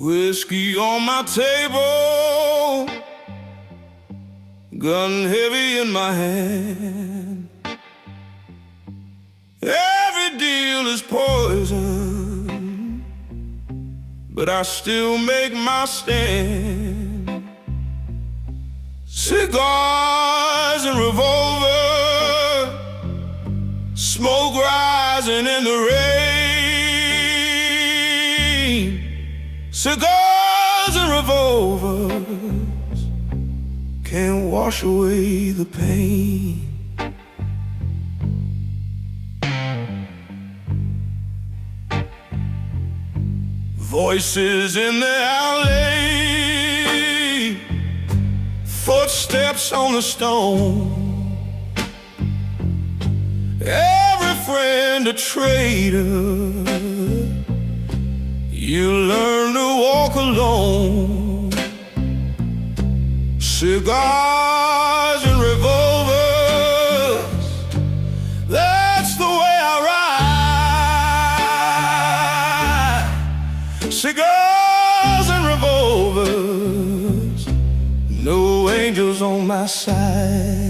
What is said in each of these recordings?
Whiskey on my table, gun heavy in my hand. Every deal is poison, but I still make my stand. Cigars and revolver, smoke rising in the rain. Cigars and revolvers can't wash away the pain. Voices in the alley, footsteps on the stone. Every friend a traitor, you learn to walk alone. Cigars and revolvers, that's the way I ride. Cigars and revolvers, no angels on my side.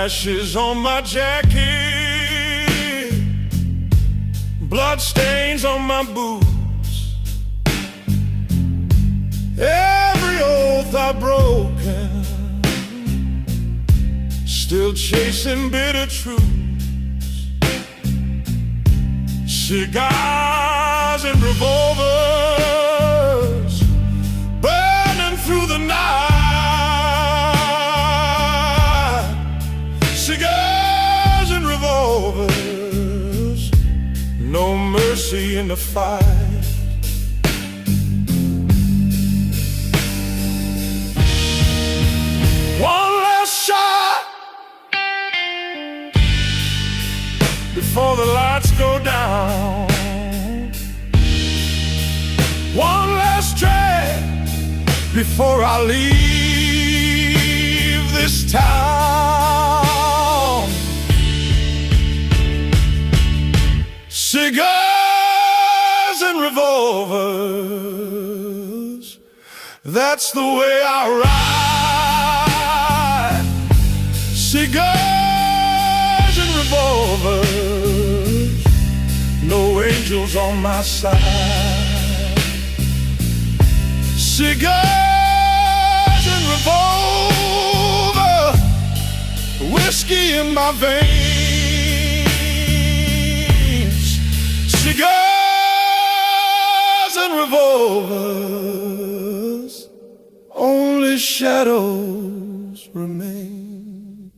Ashes on my jacket, blood stains on my boots. Every oath I've broken, still chasing bitter truths. Cigars and revolvers burning through the night. Cigars and revolvers, no mercy in the fight. One last shot before the lights go down. One last drag before I leave this town. Cigars and revolvers, that's the way I ride. Cigars and revolvers, no angels on my side. Cigars and revolver, whiskey in my veins. Cigars and revolvers, only shadows remain.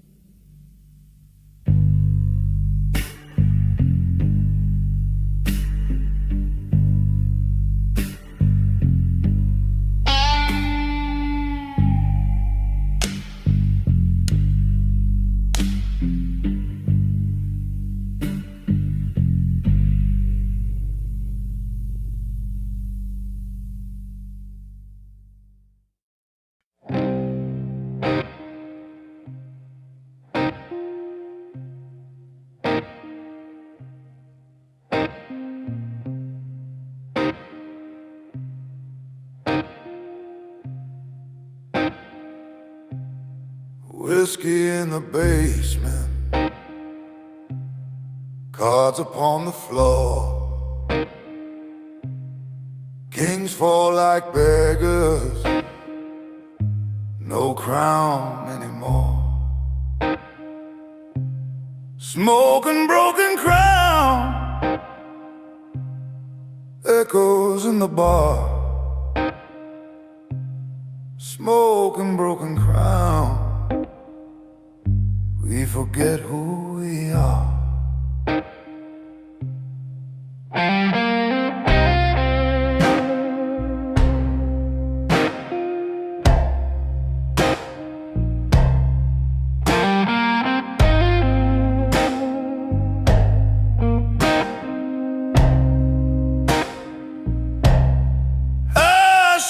Whiskey in the basement, cards upon the floor. Kings fall like beggars, no crown anymore. Smoking broken crown echoes in the bar. Smoking broken crown, we forget who we are.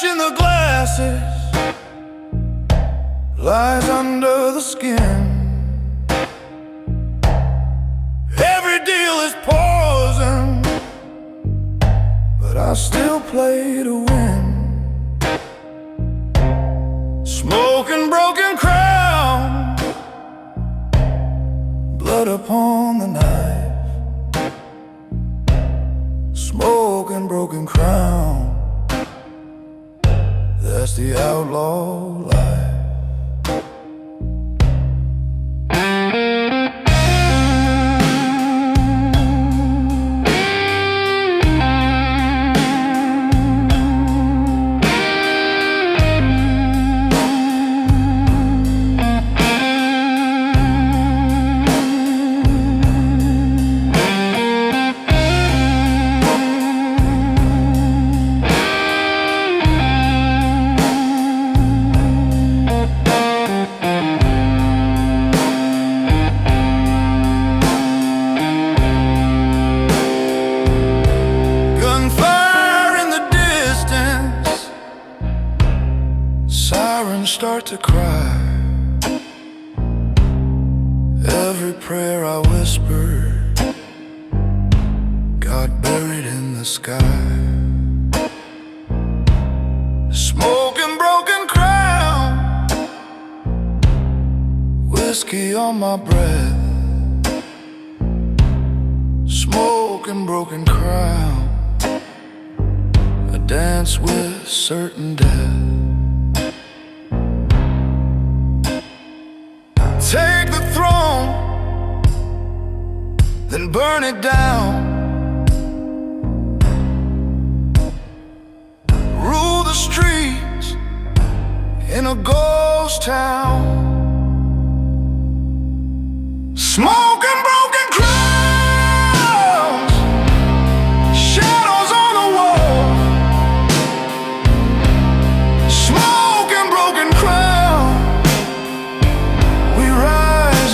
In the glasses lies under the skin. Every deal is poison, but I still play to win. Smoking broken crown, blood upon the knife. Smoking broken crown, that's the outlaw life. Start to cry. Every prayer I whispered got buried in the sky. Smoking broken crown, whiskey on my breath. Smoking broken crown, I dance with certain death. Take the throne, then burn it down. Rule the streets in a ghost town. Smoking broken crowns, shadows on the wall. Smoking broken crown,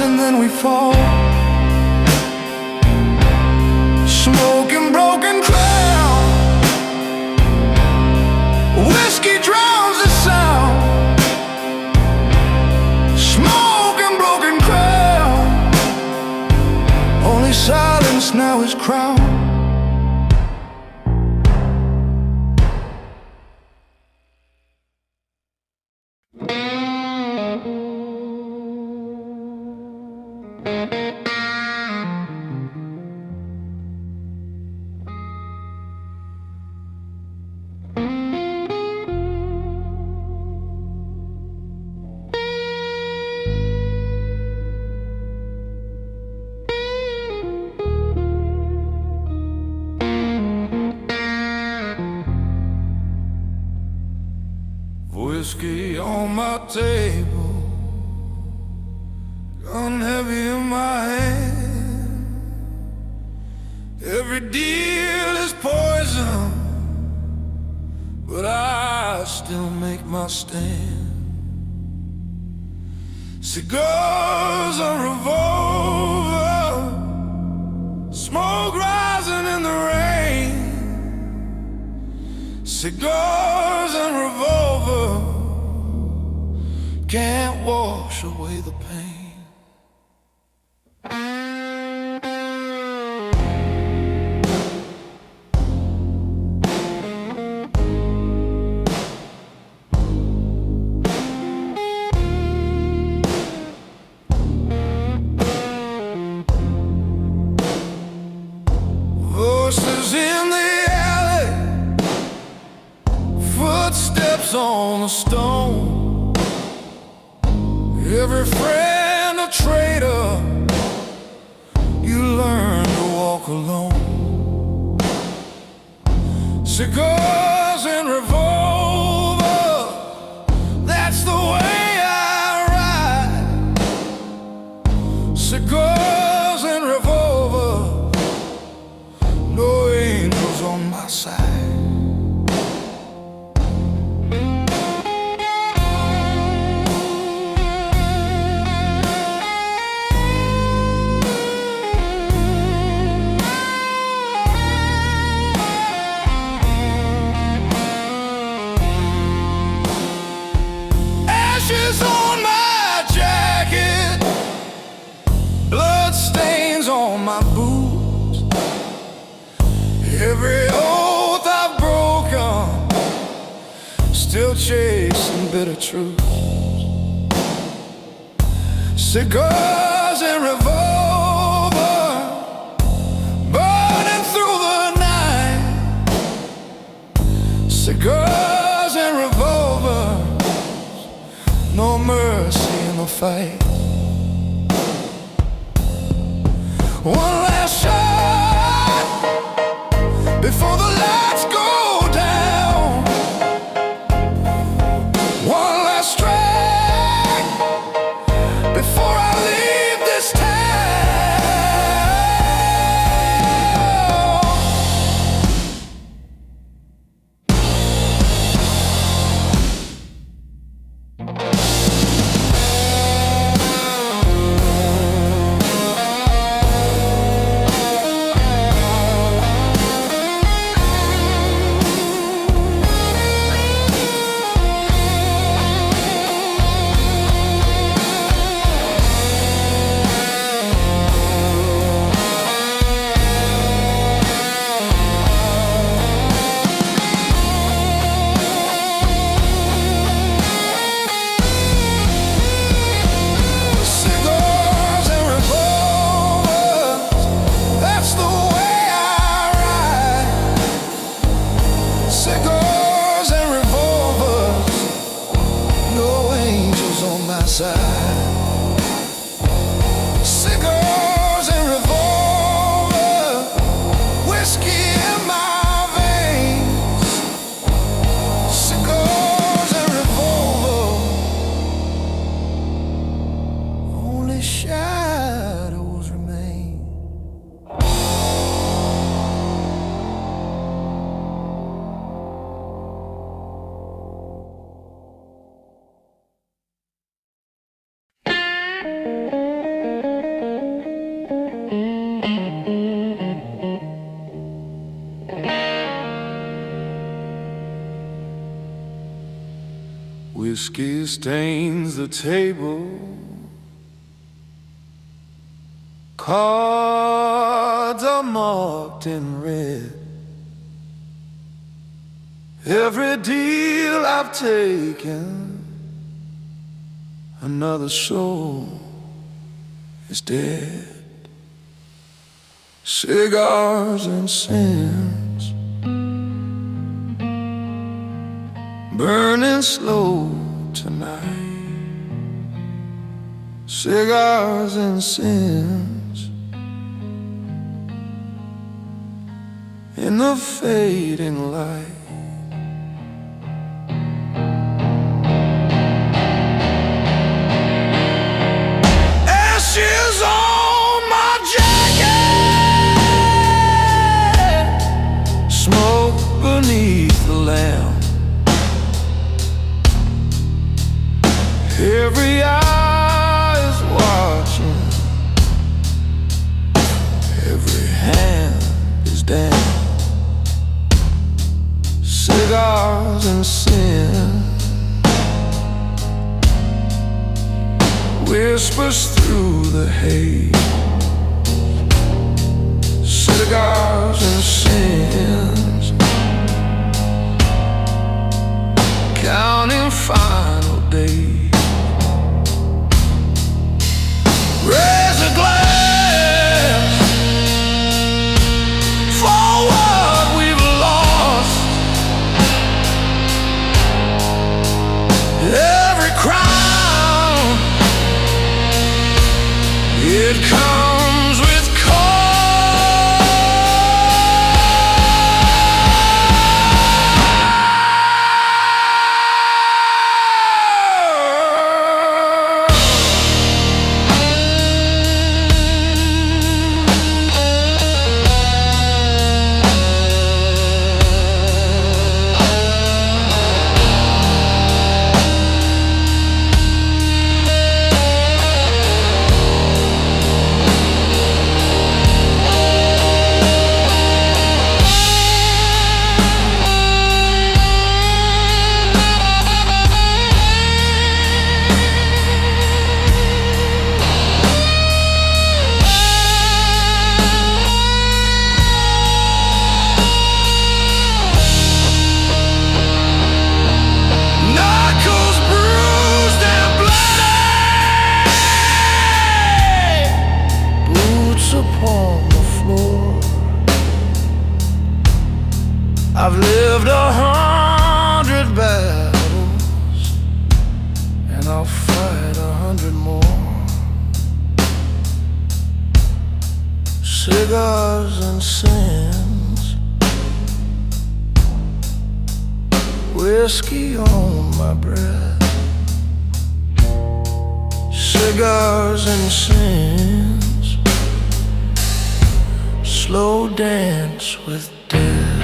and then we fall. Smoking broken crown, whiskey drowns the sound. Smoking broken crown, only silence now is crown. Whiskey on my table, gun heavy in my hand. Every deal is poison, but I still make my stand. Cigars on revolver, smoke rising in the rain. Cigars and revolver can't wash away the pain. Voices in the alley ashes on the stone. Every friend a traitor. You learn to walk alone. Cigars and revolver, that's the way I ride. Cigars and revolver, no angels on my side. Ashes on my jacket, blood stains on my boots. Every oath I've broken, still chasing bitter truth. Cigars and revolver, burning through the night. Cigars and revolver, no mercy in the fight. One last shot before the lights go down. One last strike before I leave this town. Cigars and revolver, whiskey in my veins. Cigars and revolver, only shadows remain. Whiskey stains the table, cards are marked in red. Every deal I've taken, another soul is dead. Cigars and sins, burning slow tonight. Cigars and sins, in the fading light. Ashes on my jacket, smoke beneath the lamp. Every eye is watching, every hand is down. Cigars and sin, whispers through the haze. Cigars and sins, counting final days. Raise a glass for what we've lost. I'll fight 100 more. Cigars and sins, whiskey on my breath. Cigars and sins, slow dance with death.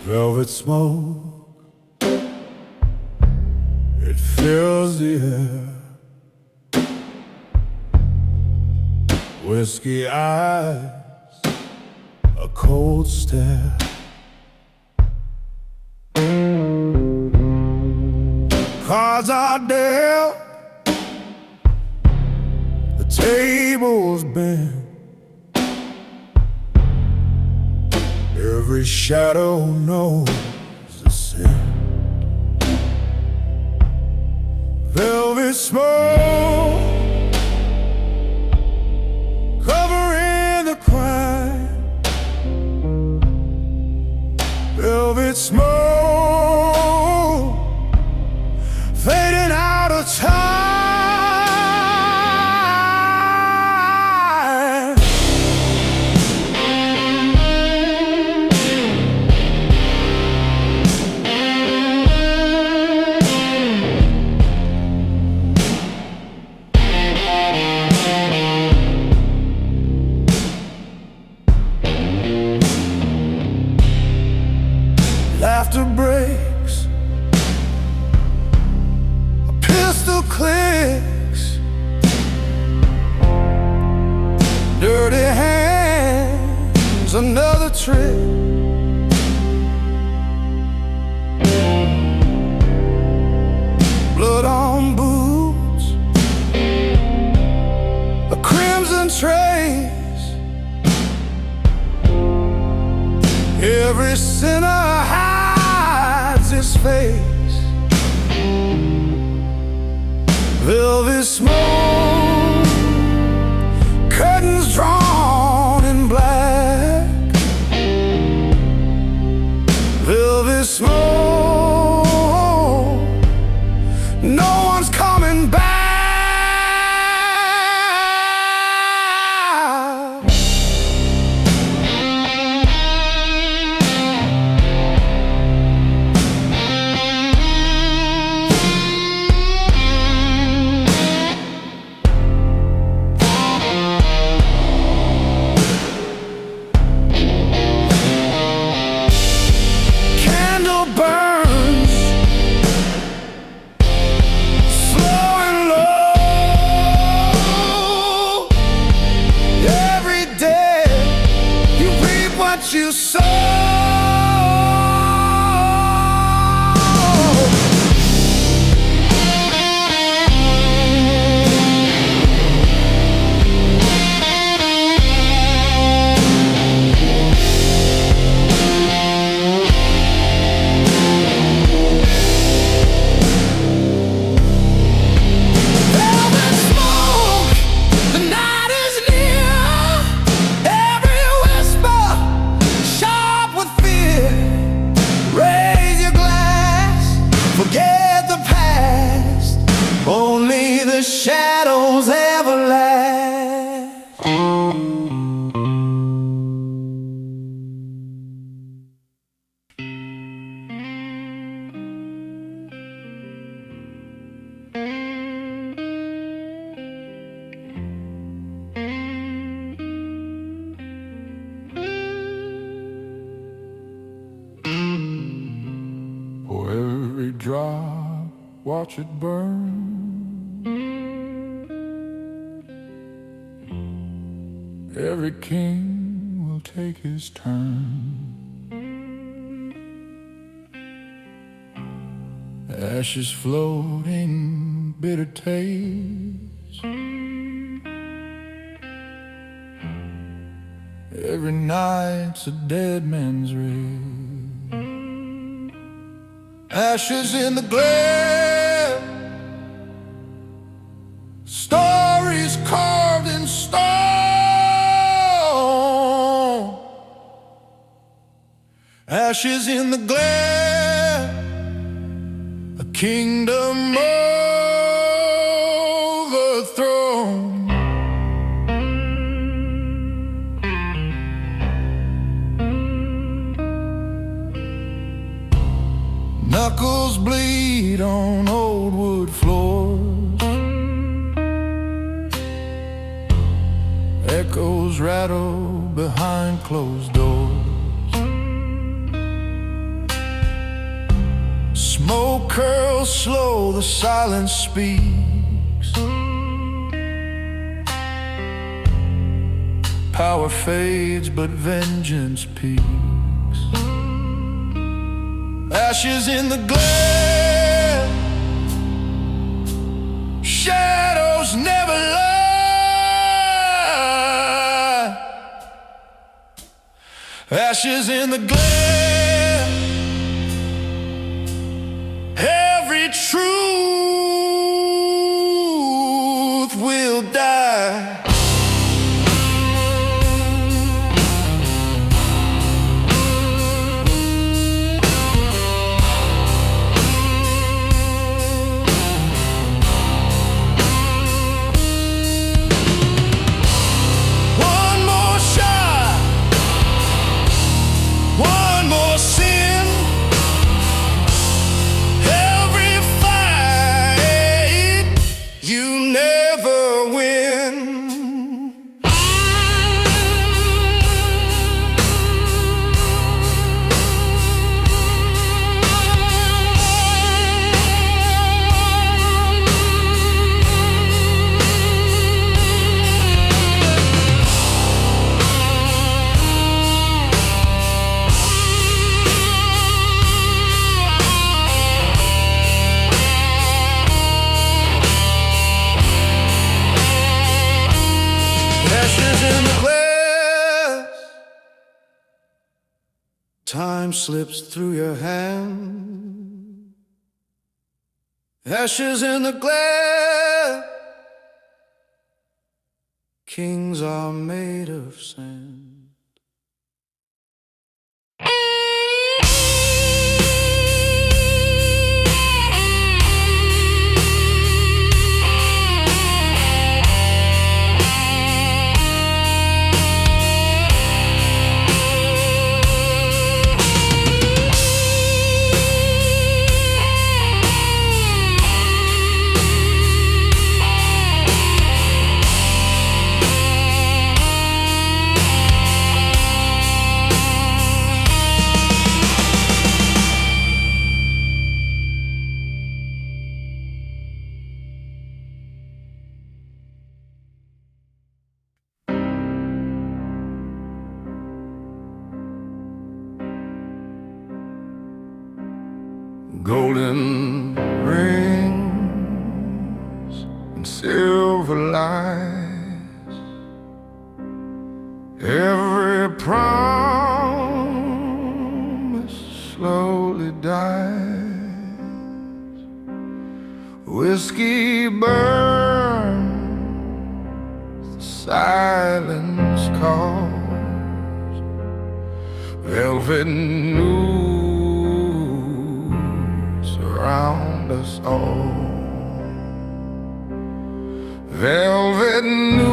Velvet smoke, it fills the air. Whiskey eyes, a cold stare. Cards are dealt, the table's bent. Every shadow knows the scent. Velvet smoke covering the crime. Velvet smoke fading out of time. Laughter breaks, a pistol clicks, dirty hands, another trick. Blood on boots, a crimson trace. Every sinner hides his face. Velvet smoke, curtains drawn in black. Velvet smoke, no one's coming back. drop, watch it burn. Every king will take his turn. Ashes floating, bitter taste. Every night's a dead man's race. Ashes in the glare, stories carved in stone. Ashes in the glare, a kingdom overthrown. Knuckles bleed on old wood floors. Echoes rattle behind closed doors. Smoke curls slow, the silence speaks. Power fades, but vengeance peaks. Ashes in the glare, shadows never lie. Ashes in the glare, every truth will die. Time slips through your hand. Ashes in the glare, kings are made of sand. Golden rings and silver lights, every promise slowly dies. Whiskey burns, the silence calls, velvet news around us all. Velvet news,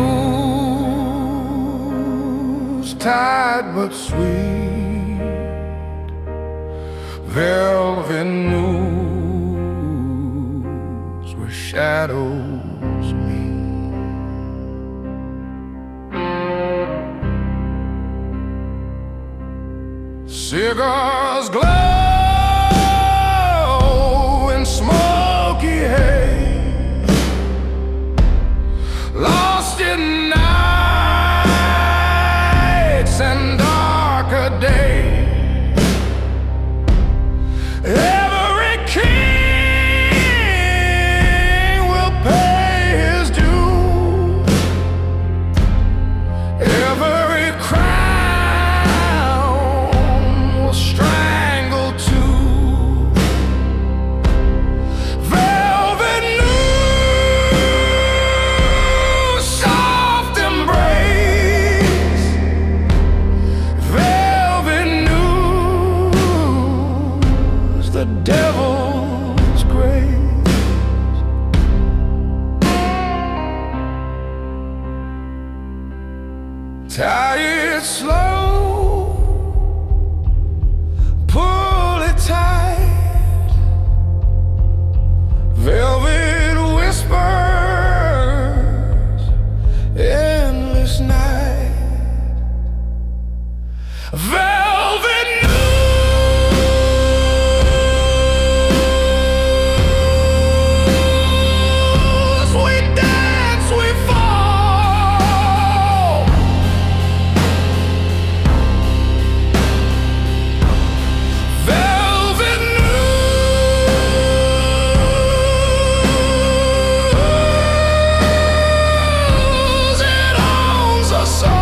tight but sweet. Velvet news, where shadows meet. Cigars glow people's graves. Tie it slow, pull it tight, velvet whispers, endless night, velvet news. We dance, we fall, velvet news. It owns us all.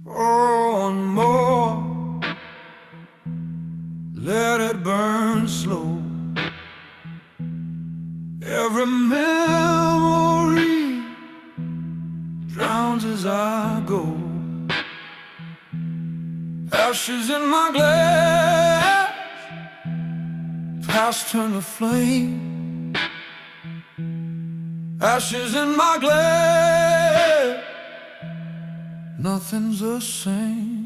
One more, let it burn slow. Every memory drowns as I go. Ashes in my glass, past turn to flame. Ashes in my glass, nothing's the same.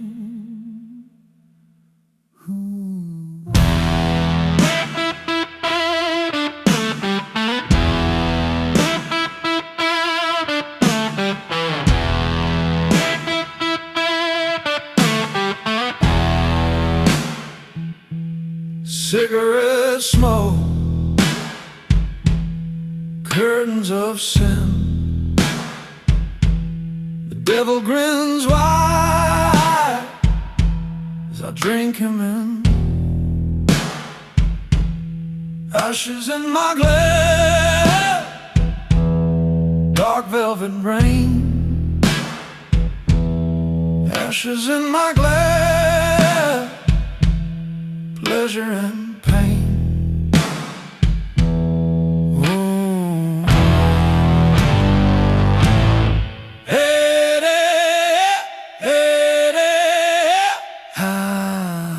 Cigarette smoke, curtains of sin. The devil grins wide as I drink him in. Ashes in my glass, dark velvet rain. Ashes in my glass, pleasure and pain. Ooh. Hey there, hey there, ah.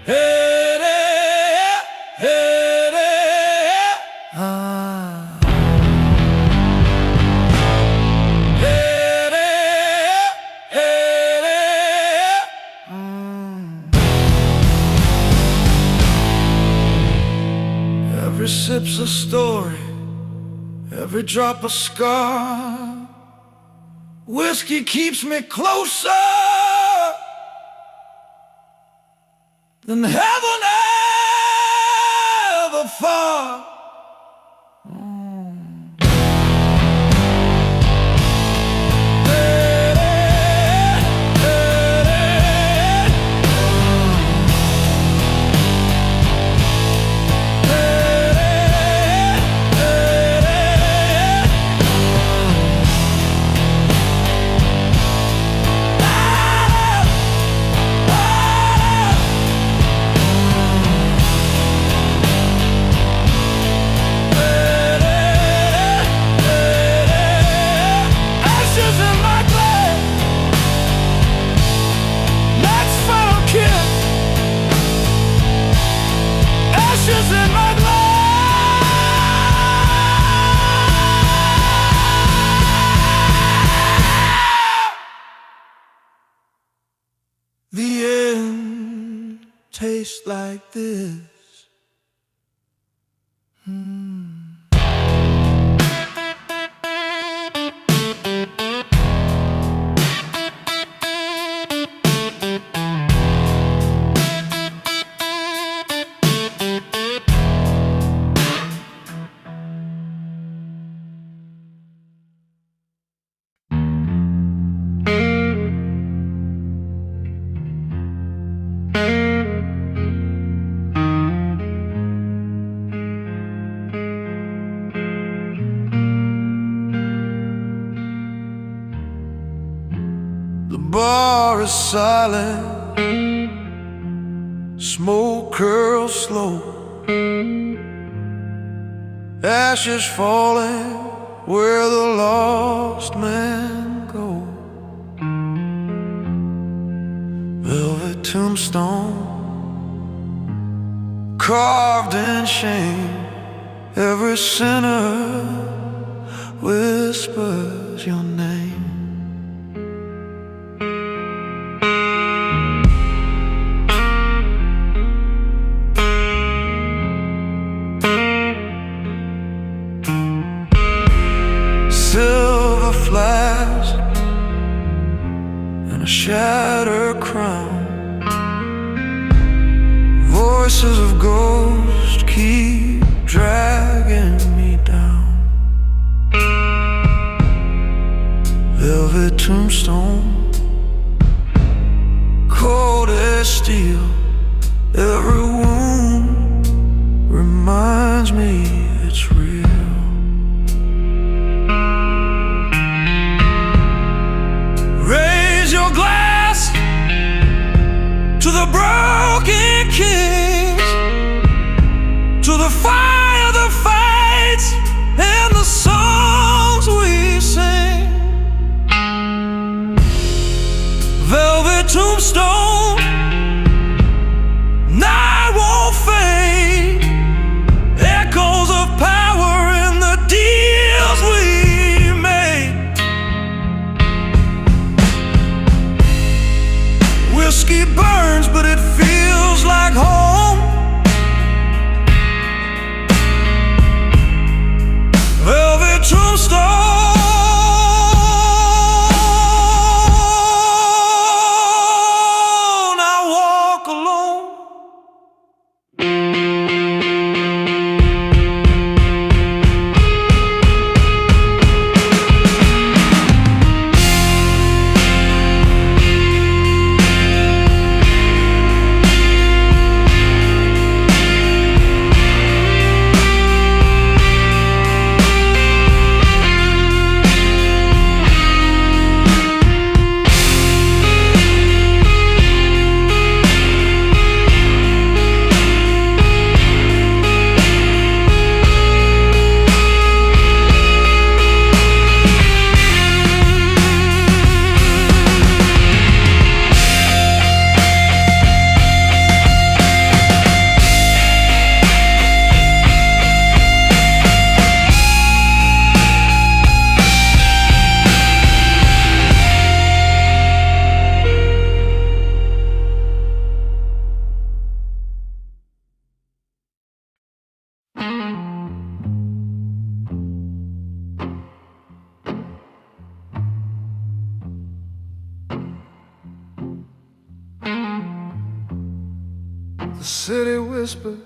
Hey there, hey there, ah. Hey there, hey there, Every sip's a story, every drop a scar. Whiskey keeps me closer than heaven ever far. taste like this. The bar is silent, smoke curls slow, ashes falling where the lost men go. Velvet tombstone carved in shame, every sinner whispers your name. Silver flash and a shattered crown, voices of ghosts keep dragging me down. Velvet tombstone, cold as steel, every wound reminds me it's real. Raise your glass to the broken kings, to the fire that fights and the songs we sing. Velvet tombstone, night won't fade, echoes of power in the deals we made. Whiskey burns, but it feels like home. Velvet tombstone, I walk alone. The city whispers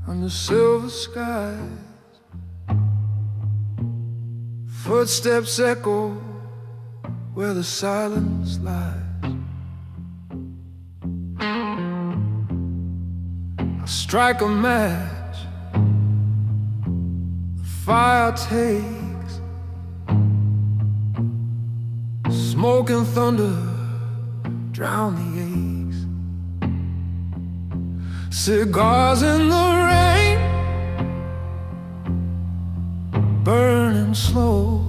under silver skies, footsteps echo where the silence lies. I strike a match, the fire takes, smoke and thunder drown the aches. Cigars in the rain, burning slow,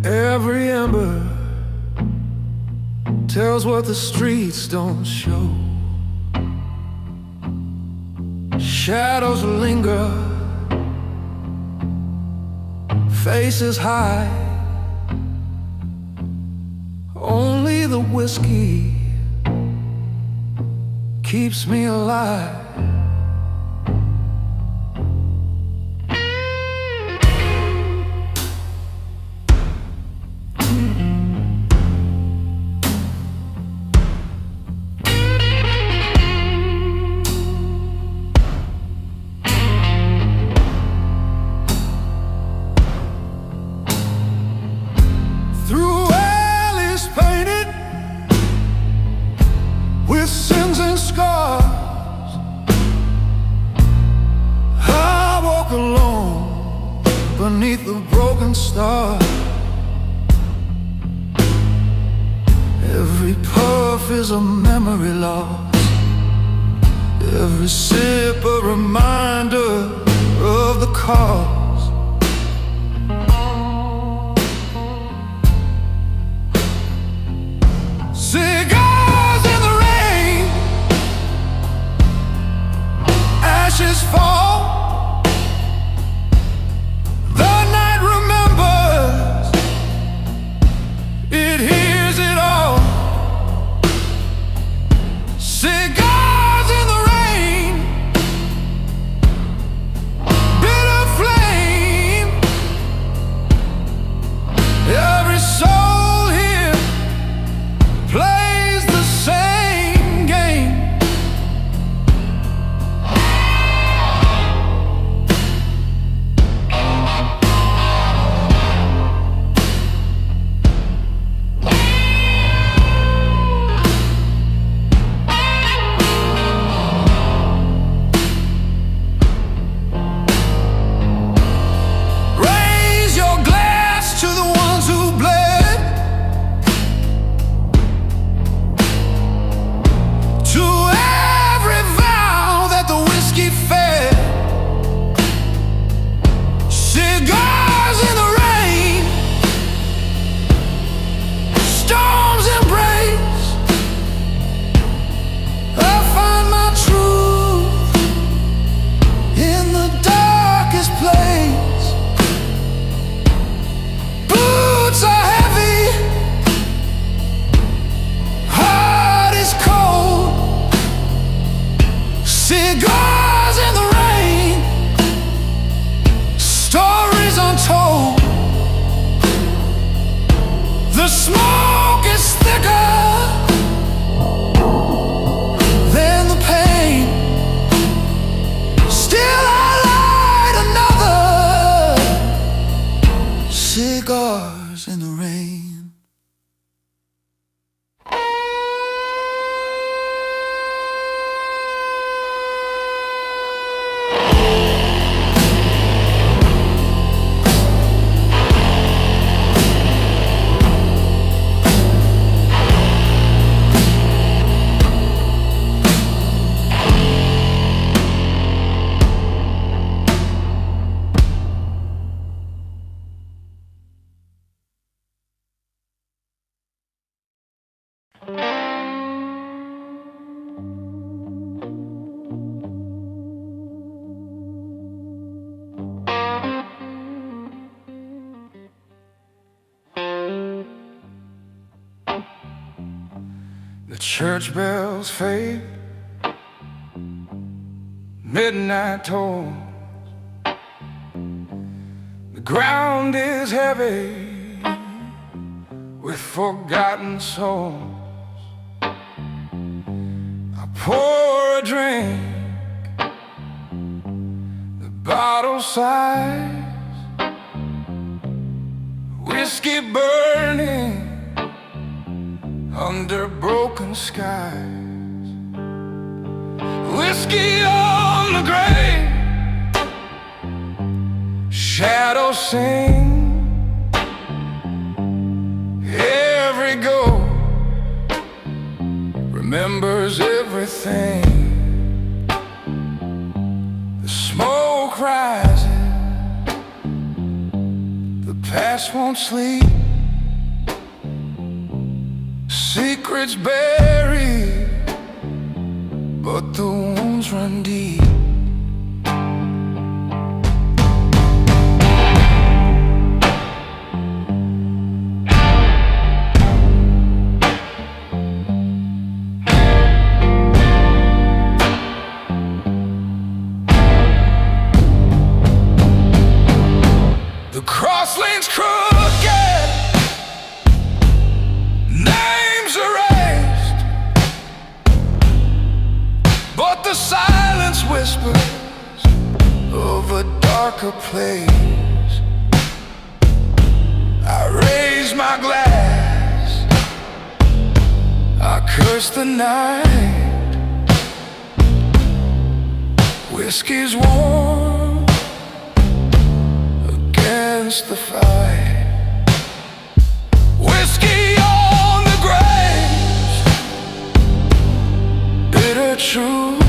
every ember tells what the streets don't show. Shadows linger, faces hide, Only the whiskey keeps me alive. Through alleys painted with sins and scars, I walk alone beneath the broken star. Every puff is a memory lost, every sip a reminder of the cause. Cigars in the rain, ashes fall, the night remembers, it hears it all. Cigars in the rain, bitter flame, every soul here plays the same game. Raise your glass to the ones who bled, to every vow that the whiskey fed. Cigars in the rain, storms embrace, I find my truth in the darkest place. Boots are heavy, heart is cold. Cigars in the rain, stories untold. The smoke is thicker than the pain. Still I light another. Cigars in the rain. The church bells fade, midnight tolls, the ground is heavy with forgotten souls. I pour a drink, the bottle sighs, whiskey burning under broken skies. Whiskey on the grave, shadows sing, every ghost remembers everything. The smoke rises, the past won't sleep, secrets buried, but the wounds run deep. darker place. I raise my glass, I curse the night. Whiskey's warm against the fight. Whiskey on the grave, bitter truth.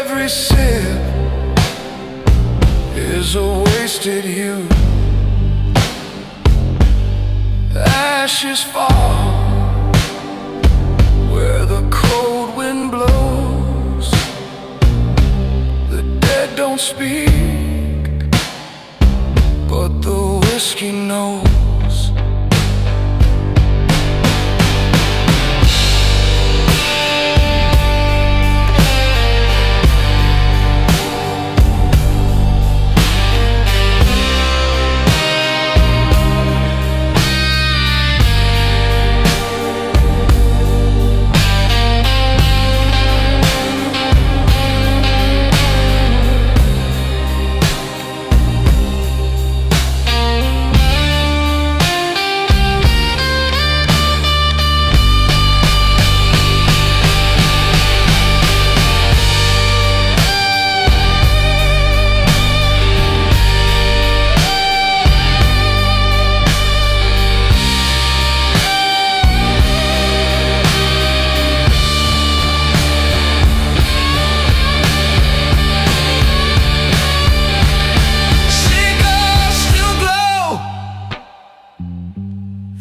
Every sip is a wasted youth. Ashes fall where the cold wind blows. The dead don't speak, but the whiskey knows.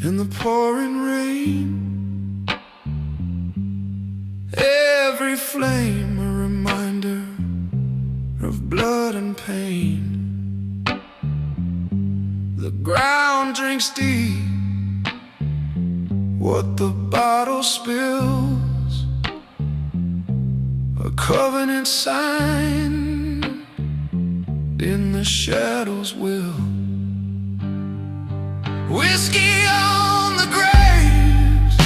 In the pouring rain, every flame a reminder of blood and pain. The ground drinks deep what the bottle spills, a covenant signed in the shadows will. Whiskey on the graves,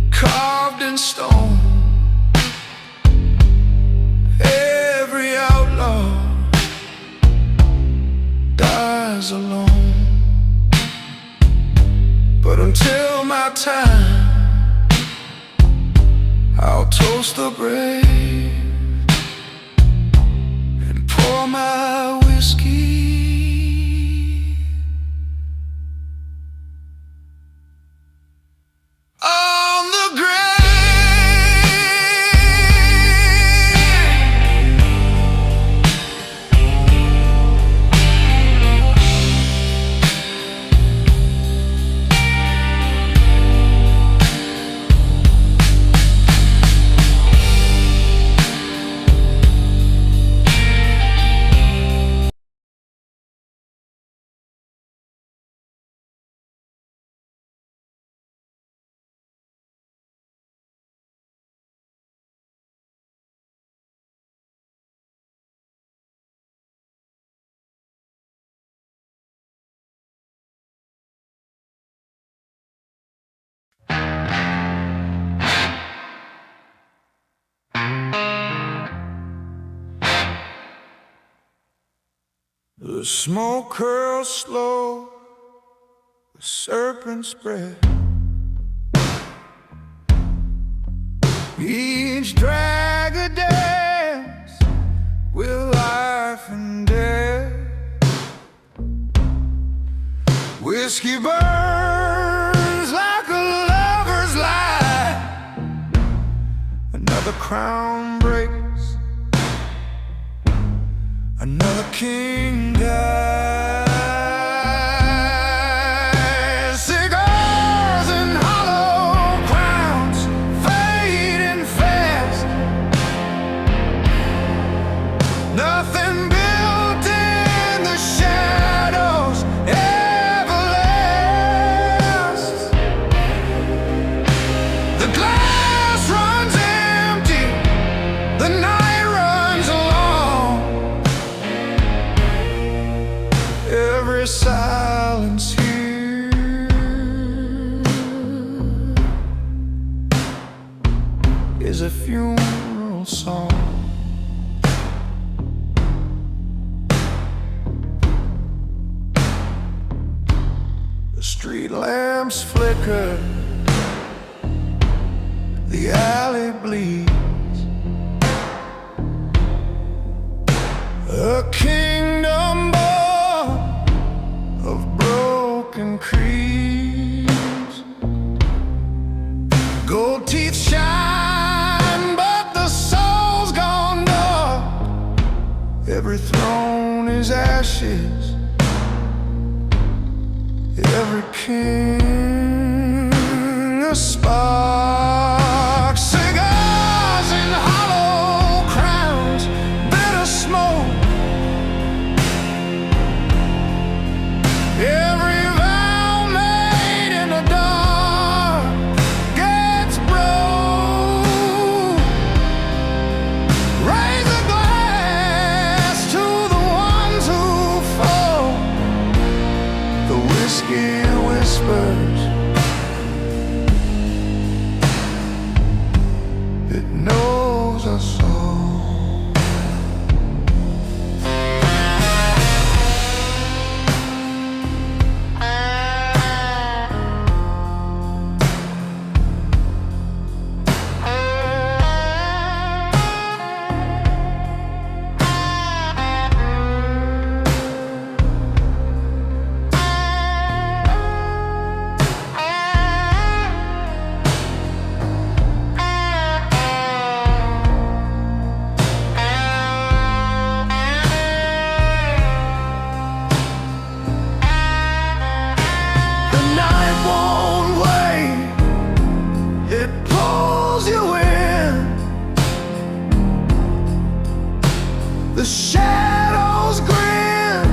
carved in stone. Every outlaw dies alone. But until my time, I'll toast the brave and pour my whiskey on the grave. The smoke curls slow, the serpents spread. Each drag a dance with life and death. Whiskey burns like a lover's lie. Another crown breaks, another king dies. Cigars and hollow crowns fading fast. Nothing built in the shadows ever lasts. The glass runs empty, the night runs long. flicker, the alley bleeds. A kingdom born of broken creeds. Gold teeth shine, but the soul's gone dark. Every throne is ashes, every king a spark. Cigars in hollow crowns, bitter smoke. Every vow made in the dark gets broke. Raise a glass to the ones who fall. The whiskey whispers, it knows us all. The shadows grin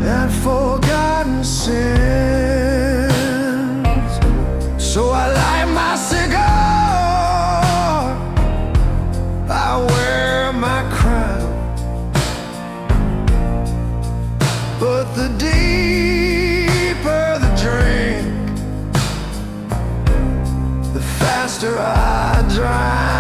at forgotten sins. So I light my cigar, I wear my crown. But the deeper the drink, the faster I drown.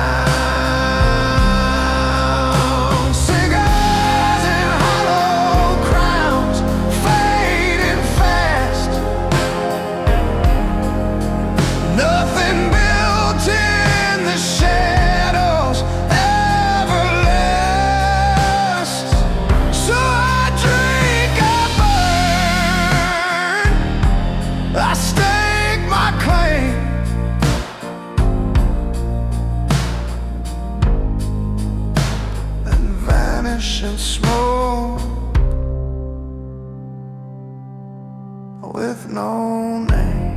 And smoke with no name.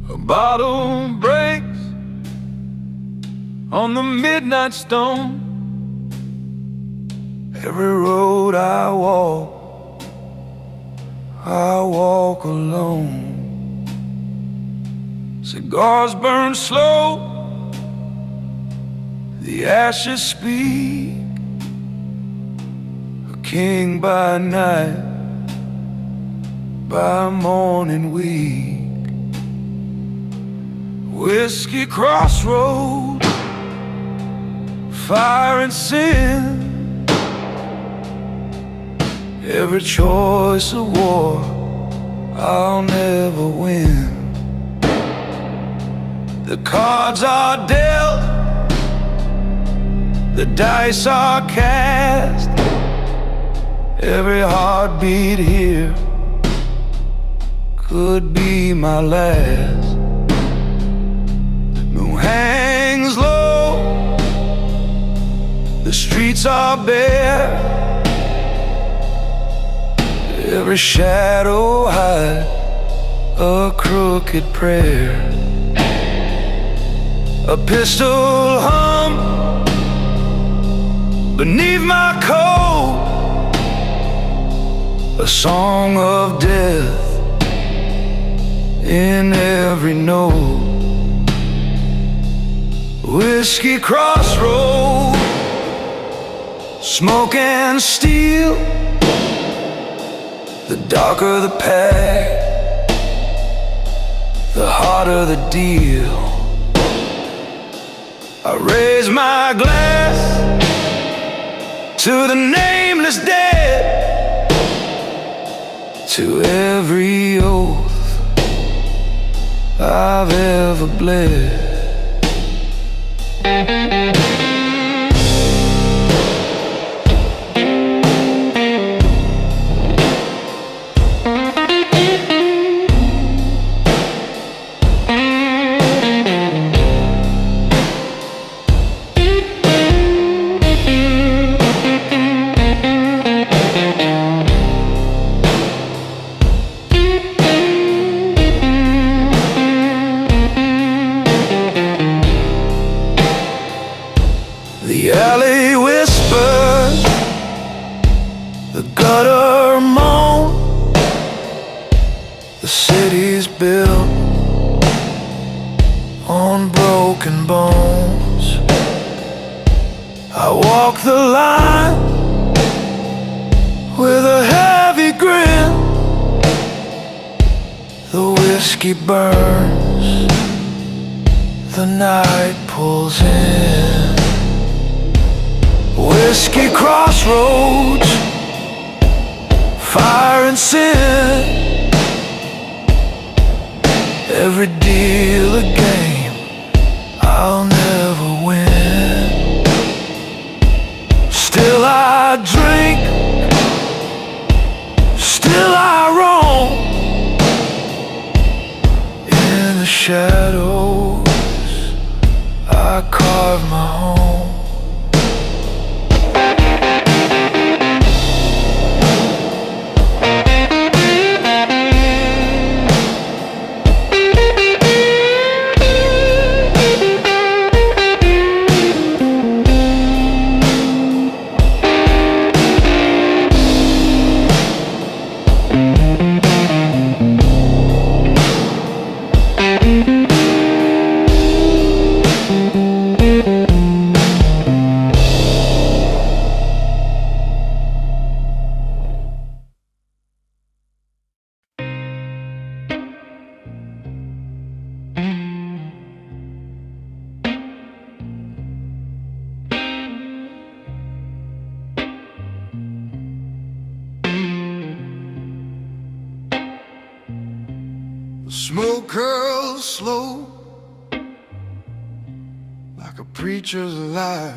A bottle breaks on the midnight stone. Every road I walk, I walk alone. Cigars burn slow, the ashes speak. A king by night, by morning weak. Whiskey crossroads, fire and sin. Every choice a war I'll never win. The cards are dealt, the dice are cast. Every heartbeat here could be my last. The moon hangs low, the streets are bare. Every shadow hides a crooked prayer. A pistol hum beneath my coat, a song of death in every note. Whiskey crossroads, smoke and steel. The darker the pack, the harder the deal. I raise my glass to the nameless dead, to every oath I've ever bled. The alley whispers, the gutter moan. The city's built on broken bones. I walk the line with a heavy grin. The whiskey burns, the night pulls in. Whiskey crossroads, fire and sin. Every deal a game I'll never win. Still I drink, still I roam. In the shadows I carve my home. The smoke curls slow, like a preacher's lie.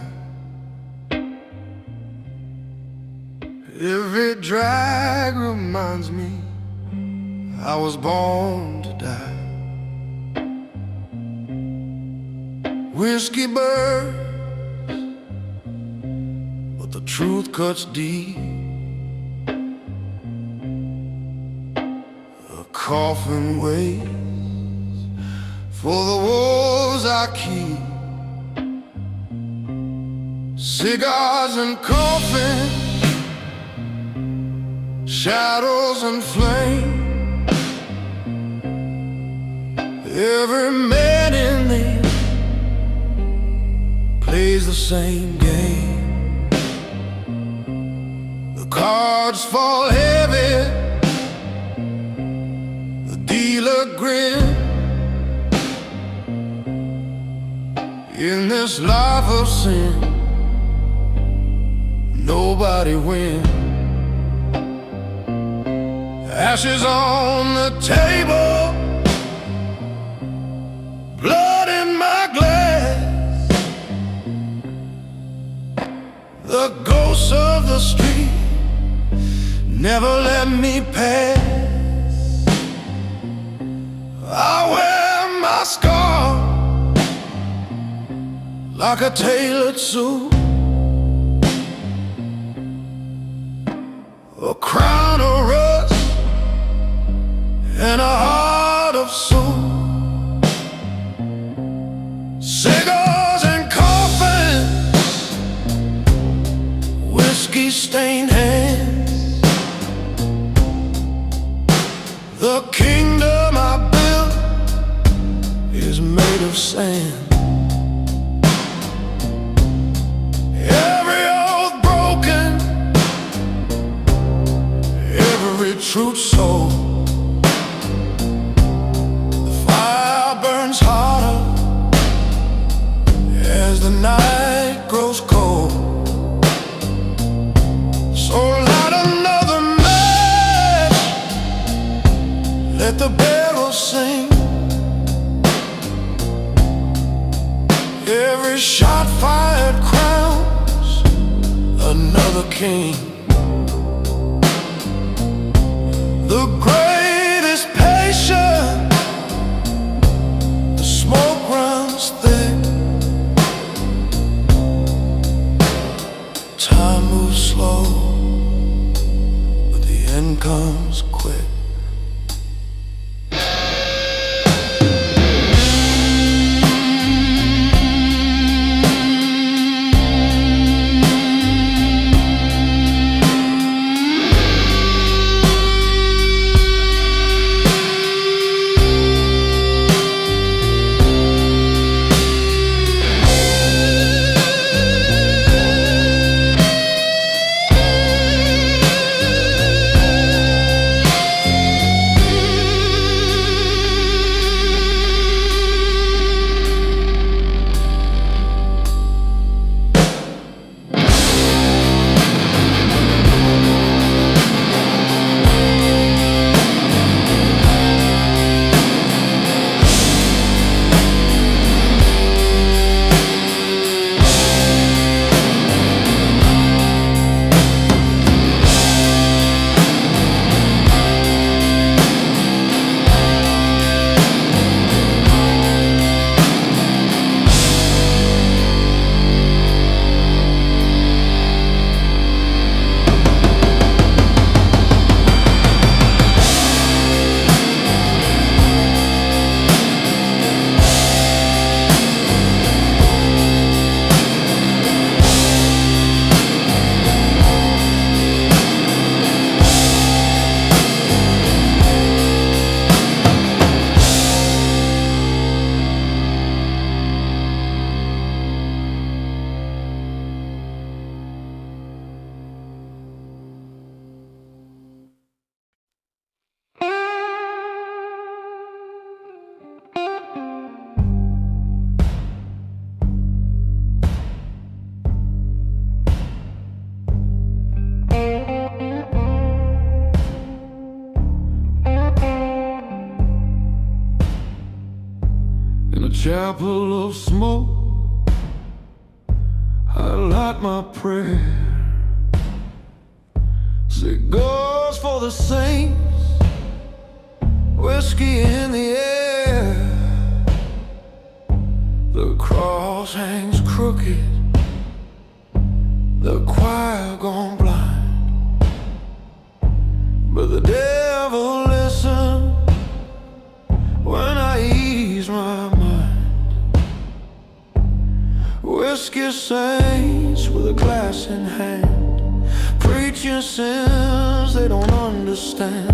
Every drag reminds me I was born to die. Whiskey burns, but the truth cuts deep. A coffin waits for the wolves I keep. Cigars and coffins, shadows and flame. Every man in there plays the same game. The cards fall heavy, the dealer grins. In this life of sin, nobody wins. Ashes on the table, blood in my glass. The ghosts of the street never let me pass. I wear my scar like a tailored suit, a crown of rust and a heart of soul. Cigars and coffins, whiskey-stained hands. The kingdom I built is made of sand. Truth soul, the fire burns hotter as the night grows cold. So light another match, let the bells sing. Every shot fired crowns another king. The grave is patient, the smoke runs thick. Time moves slow, but the end comes quick. Chapel of smoke, I light my prayer. Cigars for the saints, whiskey in the air. The cross hangs crooked, the choir gone blind, but the devil listens when I ease my mind. Whiskey saints with a glass in hand, preaching sins they don't understand.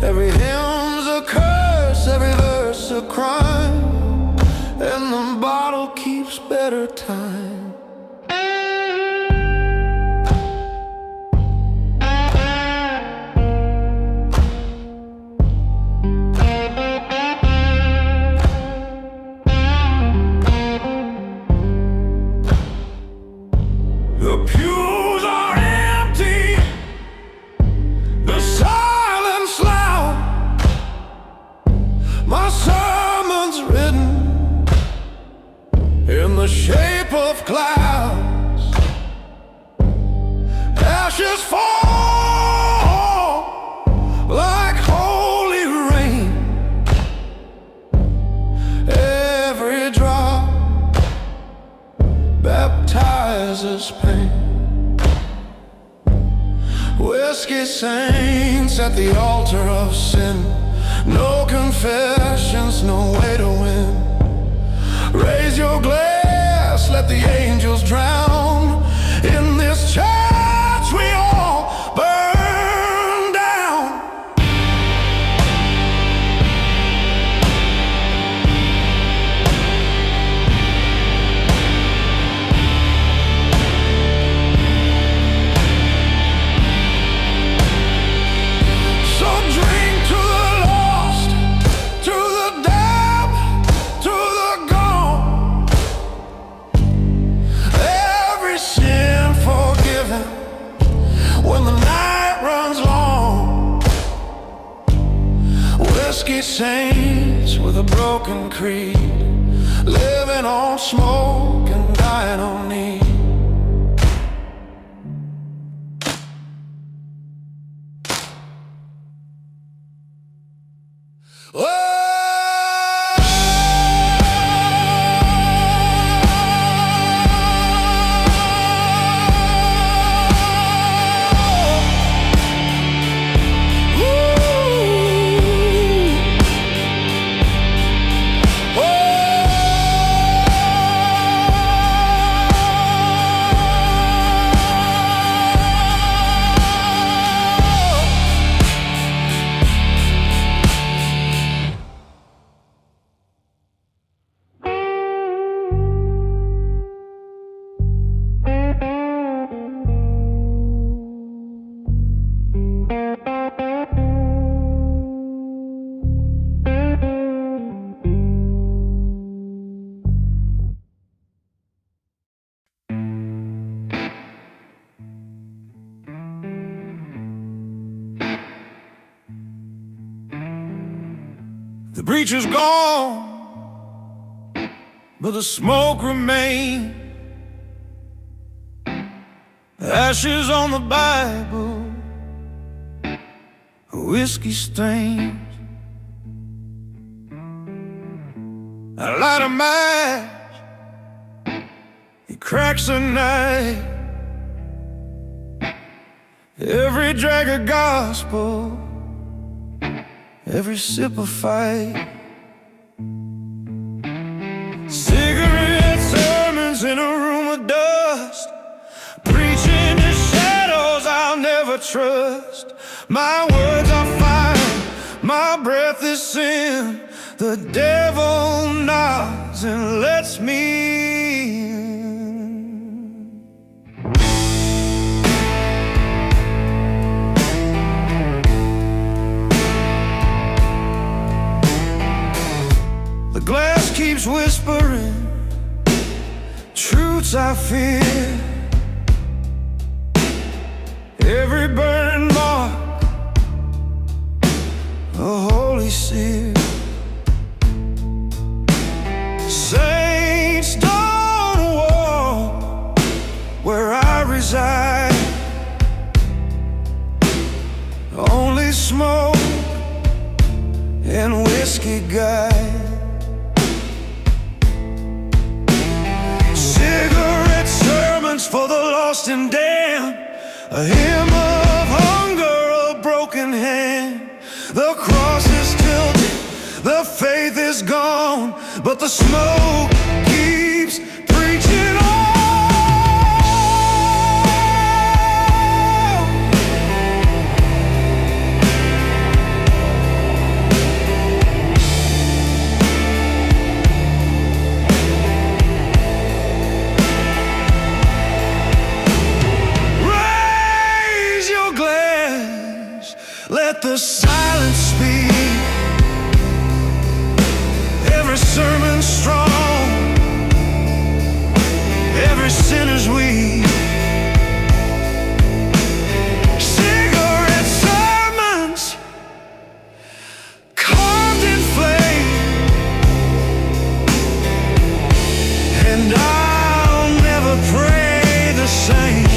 Every hymn's a curse, every verse a crime, and the bottle keeps better time. The pews are empty, the silence loud. My sermon's written in the shape of clouds. Ashes fall like holy rain. Every drop baptizes pain. Whiskey saints at the altar of sin. No confessions, no way to win. Raise your glass, let the angels drown. In this church we all burn down. So drink to the lost, to the damned, to the gone. Every sin forgiven when the night runs long. Whiskey saints with a broken creed, living on smoke and dying on need. The preacher's gone, but the smoke remains. Ashes on the Bible, whiskey stains. I light a match, it cracks the night. Every drag of gospel, every sip of fight. Cigarette sermons in a room of dust, preaching to shadows I'll never trust. My words are fire, my breath is sin. The devil nods and lets me in. The glass keeps whispering truths I fear. Every burn mark, a holy seal. Saints don't walk where I reside. Only smoke and whiskey guide. Cigarette sermons for the lost and damned, a hymn of hunger, a broken hand. The cross is tilted, the faith is gone, but the smoke keeps preaching on. the silence speak. Every sermon strong, every sinner's weak. Cigarette sermons carved in flame, and I'll never pray the same.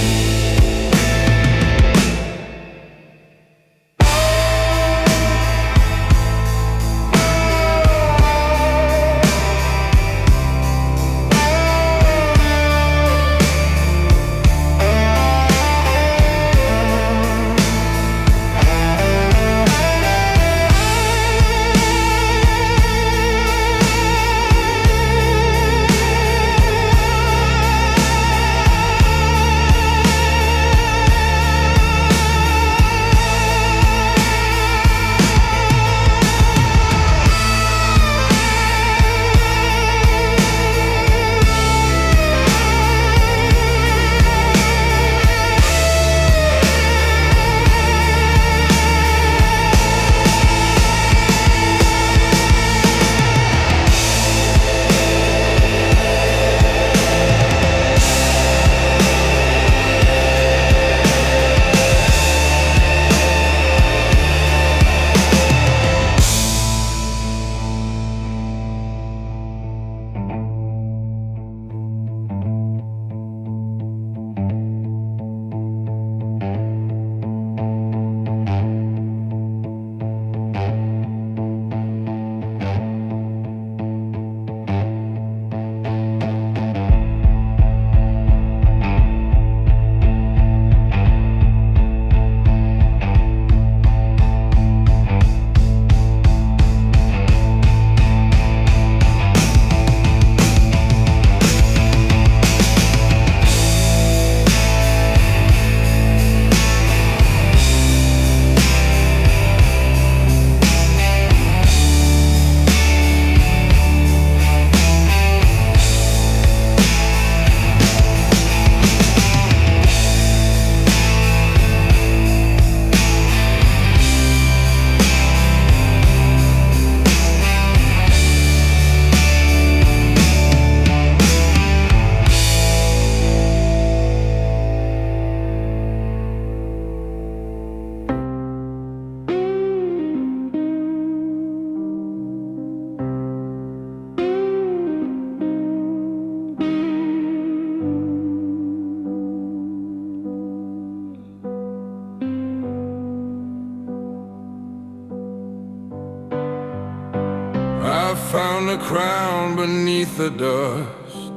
I found a crown beneath the dust,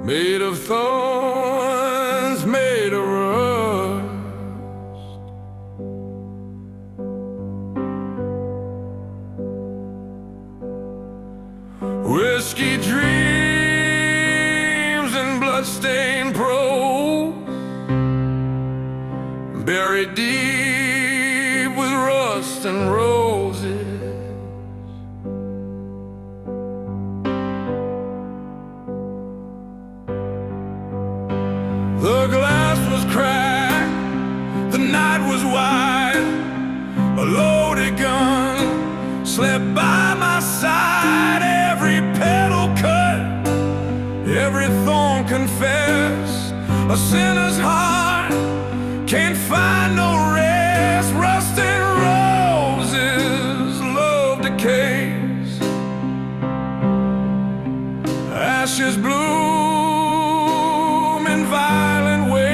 made of thorns, made of rust. Whiskey dreams and bloodstained prose, buried deep with rust and roses. The glass was cracked, the night was wide. A loaded gun slept by my side. Every petal cut, every thorn confessed. A sinner's heart can't find no rest. Rust and roses, love decays. Ashes bloom in violent ways.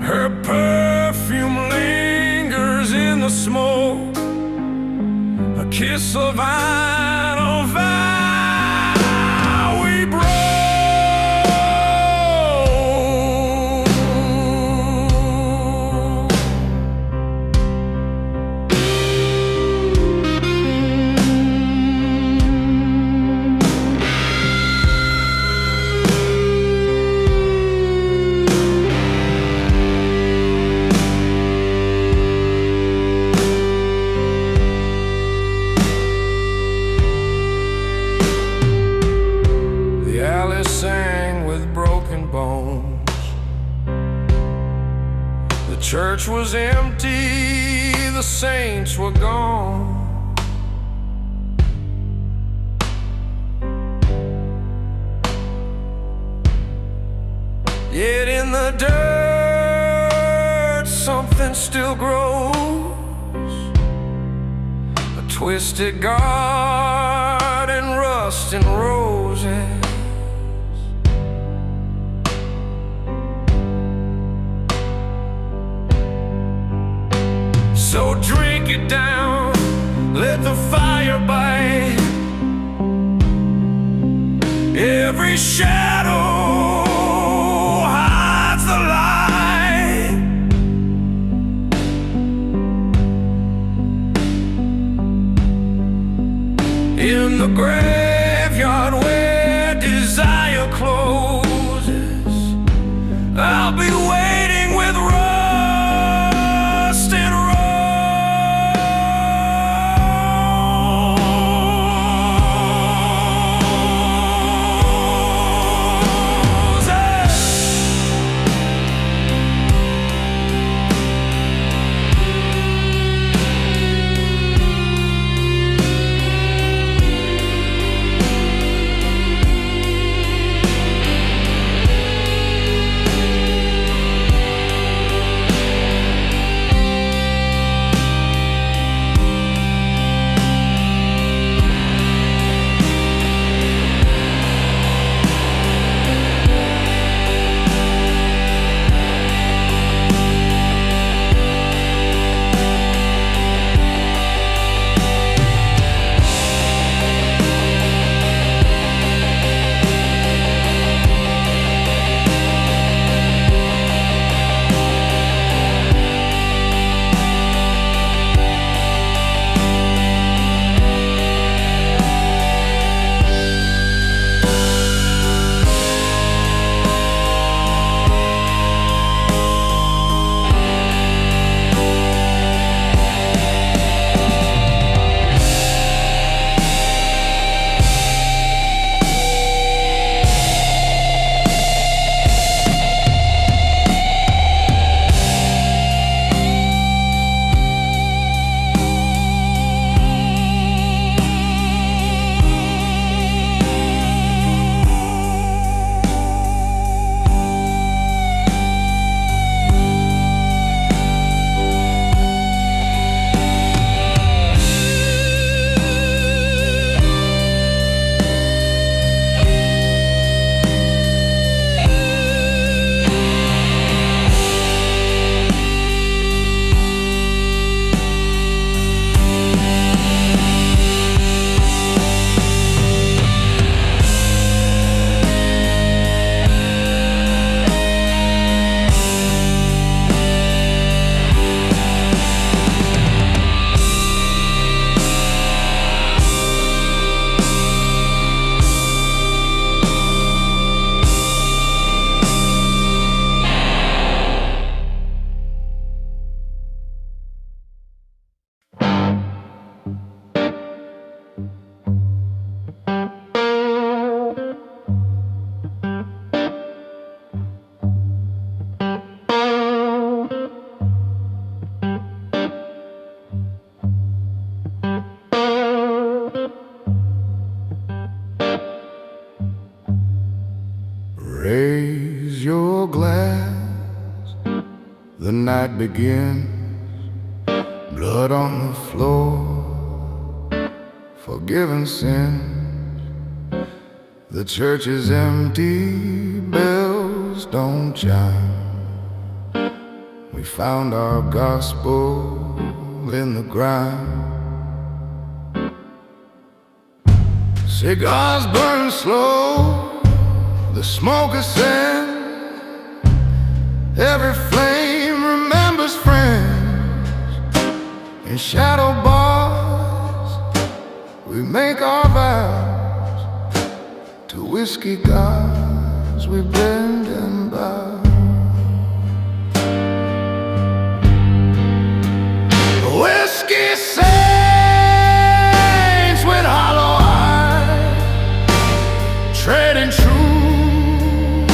Her perfume lingers in the smoke, a kiss of vinyl vow we broke. church was empty, the saints were gone. Yet in the dirt something still grows, a twisted garden, rust and roses. So drink it down, let the fire bite. Every shadow hides the light. In the graveyard where desire closes, I'll be waiting with rust and Raise your glass, the night begins. Blood on the floor, forgiven sins. The church is empty, bells don't chime. We found our gospel in the ground. Cigars burn slow, the smoke ascends. Every flame remembers friends. In shadow bars, we make our vows. To whiskey gods we bend and bow. Whiskey saints with hollow eyes, trading true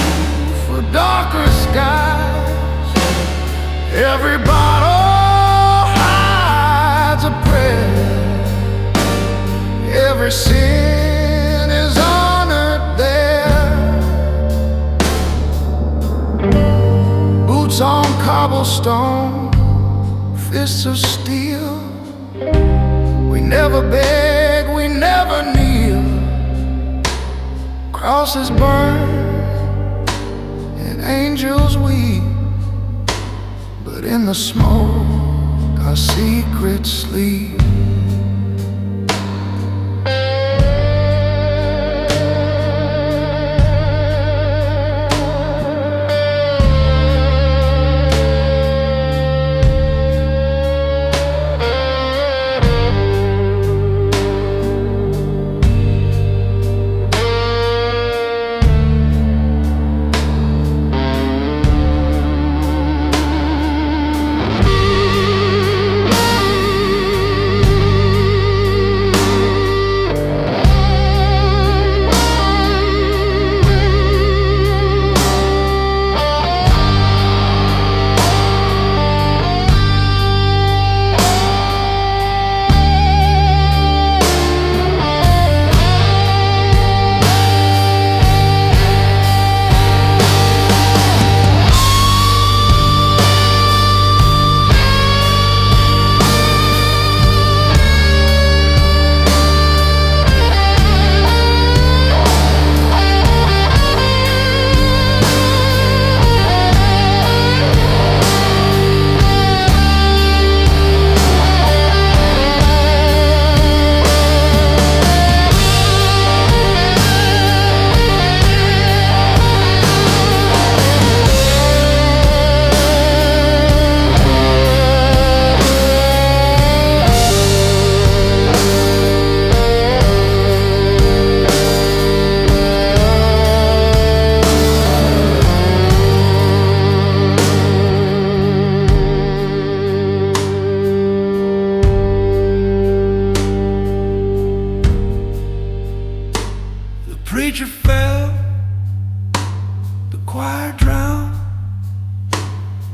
for darker skies. Everybody Tombstone, fists of steel. We never beg, we never kneel. Crosses burn and angels weep, but in the smoke our secrets sleep. Preacher fell, the choir drowned.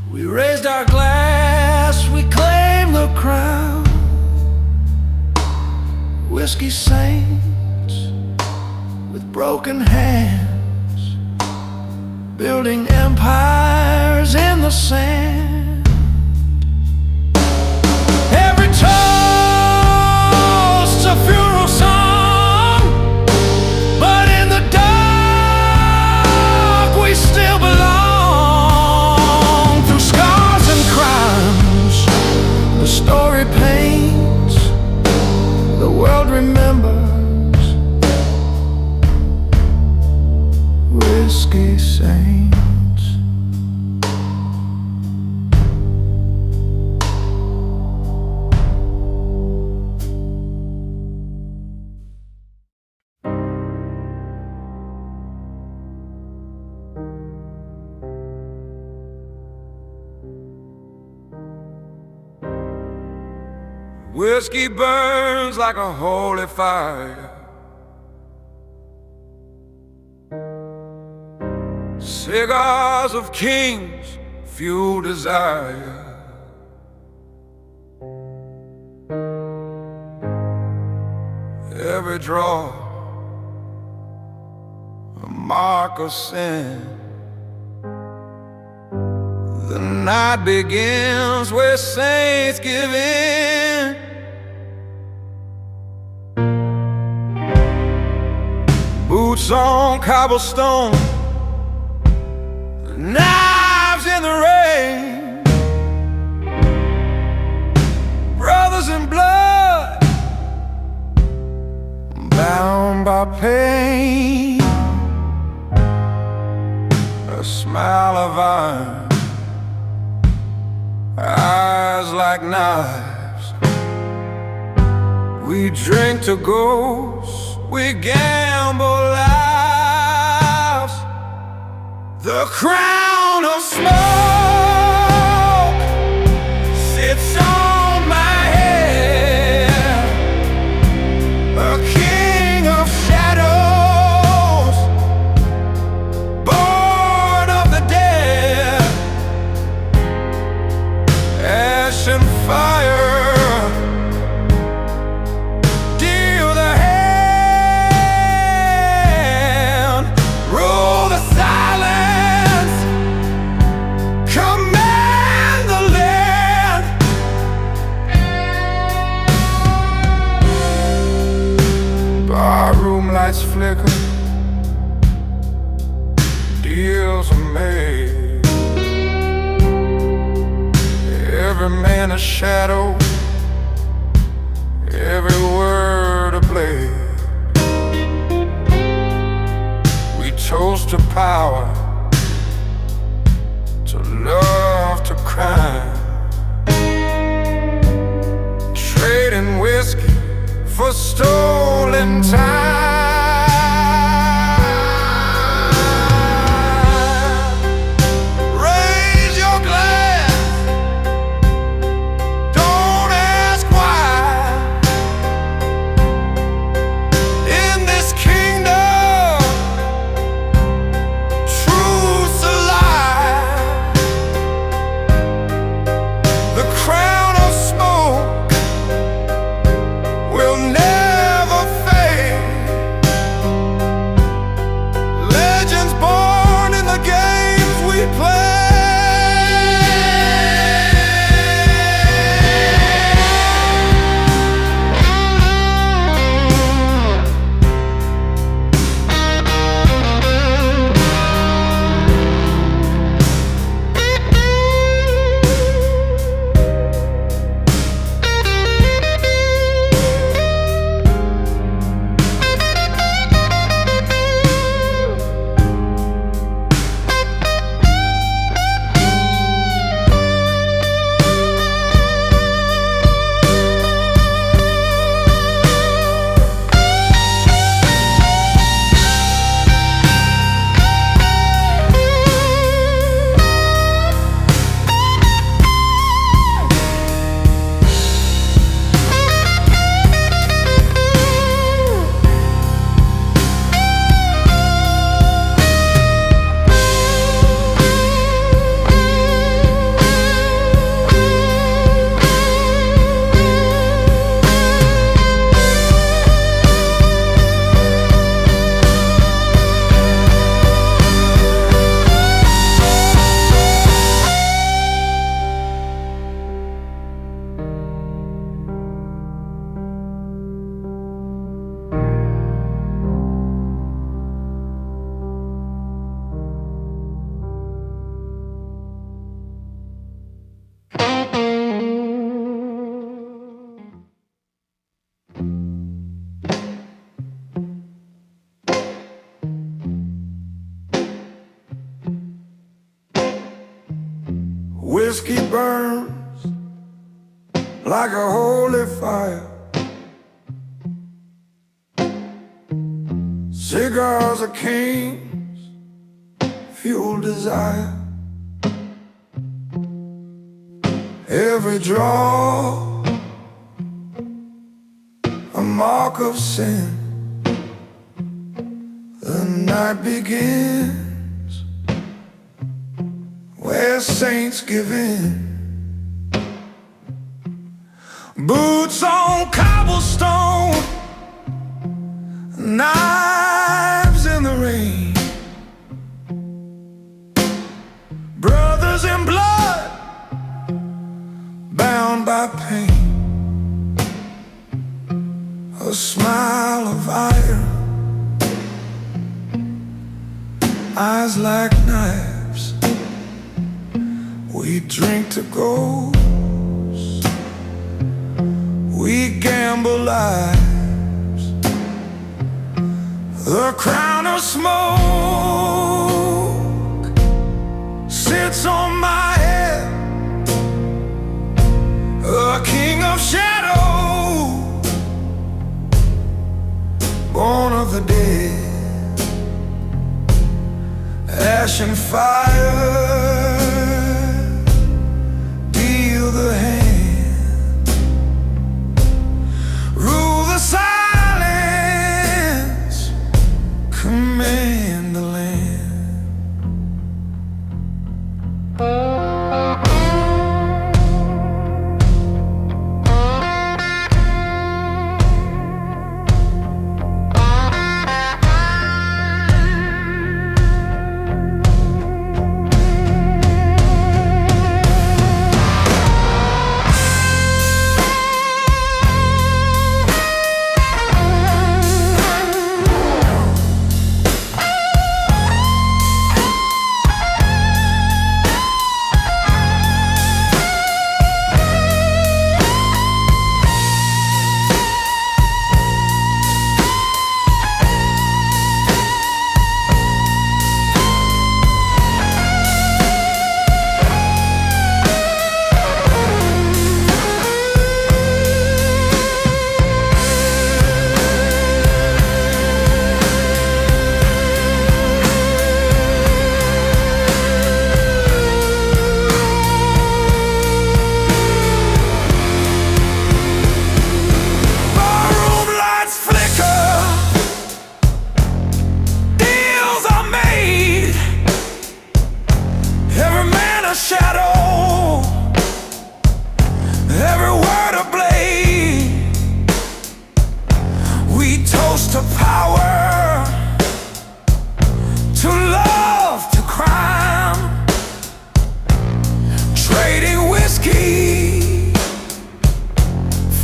We raised our glass, we claimed the crown. Whiskey saints with broken hands, building empires in the sand. Every toast's a funeral song. Story paints, the world remembers. Whiskey saints. Whiskey burns like a holy fire. Cigars of kings fuel desire. Every draw a mark of sin. The night begins where saints give in. Boots on cobblestone, knives in the rain. Brothers in blood, bound by pain. A smile of iron, eyes like knives. We drink to ghosts, we gamble lives. The crown of smoke sits on my head, a king of shadows, born of the dead. Ash and fire lights flicker, deals are made. Every man a shadow, every word a blade. We toast to power, to love, to crime, trading whiskey for stolen time. Raise your glass, don't ask why. In this kingdom, truth's alive. The crown of smoke will never fade. Legends born in the games we play. Whiskey burns like a holy fire. Cigars are kings, fuel desire. Every draw a mark of sin. The night begins where saints give in. Boots on cobblestone, knives in the rain. Brothers in blood, bound by pain. A smile of iron, eyes like knives. We drink to ghosts, we gamble lives. The crown of smoke sits on my head, a king of shadow, born of the dead. Ash and fire deal the hand, rule the silence, command the land.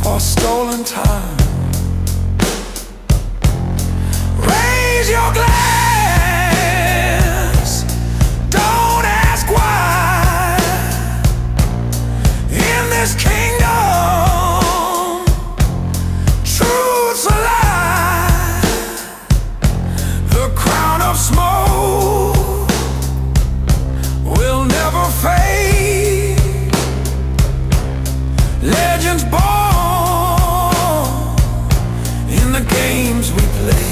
or stolen time. Raise your glass, don't ask why. In this kingdom, truth's a lie. The crown of smoke will never fade. Legends born in the games we play.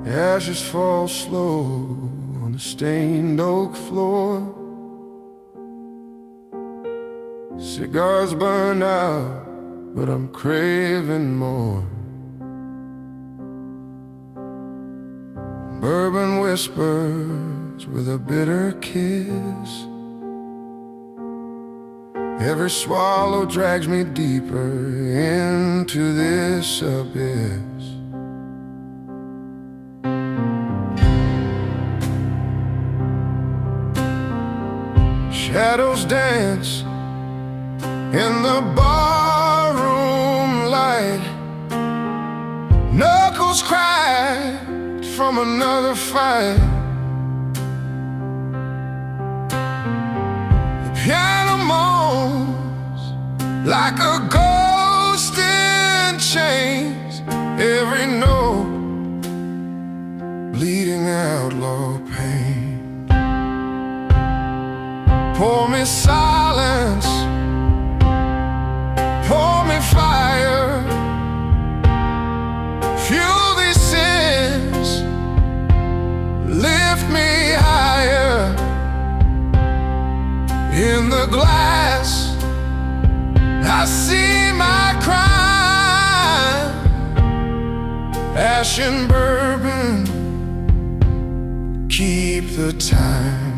Ashes fall slow on the stained oak floor. Cigars burn out, but I'm craving more. Bourbon whispers with a bitter kiss. Every swallow drags me deeper into this abyss. Shadows dance in the barroom light. Knuckles cracked from another fight. The piano moans like a ghost in chains. Every note bleeding outlaw pain. Pour me silence, pour me fire. Fuel these sins, lift me higher. In the glass, I see my crime. Ash and bourbon, keep the time.